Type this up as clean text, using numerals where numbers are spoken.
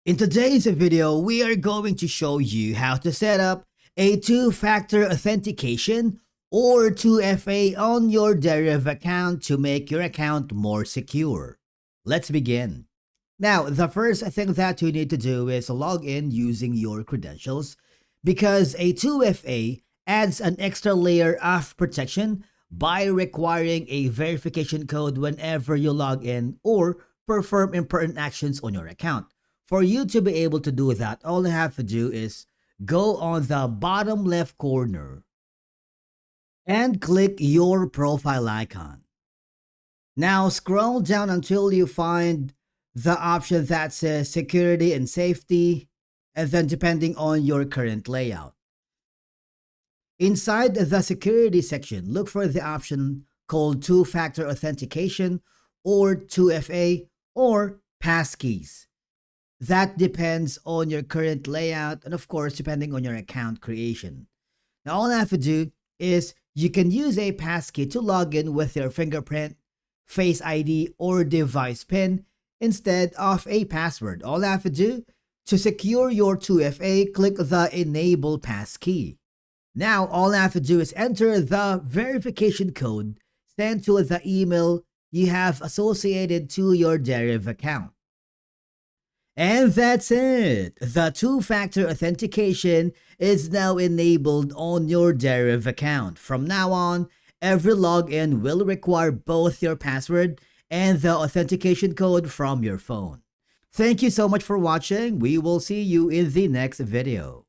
In today's video, we are going to show you how to set up a two-factor authentication or 2FA on your Deriv account to make your account more secure. Let's begin. Now, the first thing that you need to do is log in using your credentials because a 2FA adds an extra layer of protection by requiring a verification code whenever you log in or perform important actions on your account. For you to be able to do that, all you have to do is go on the bottom left corner and click your profile icon. Now scroll down until you find the option that says security and safety, and then depending on your current layout. Inside the security section, look for the option called two-factor authentication or 2FA or passkeys. That depends on your current layout and of course depending on your account creation. Now all I have to do is you can use a passkey to log in with your fingerprint, Face ID, or device PIN instead of a password. All I have to do to secure your 2FA, click the Enable Passkey. Now all I have to do is enter the verification code sent to the email you have associated to your Deriv account. And that's it! The two-factor authentication is now enabled on your Deriv account. From now on, every login will require both your password and the authentication code from your phone. Thank you so much for watching. We will see you in the next video.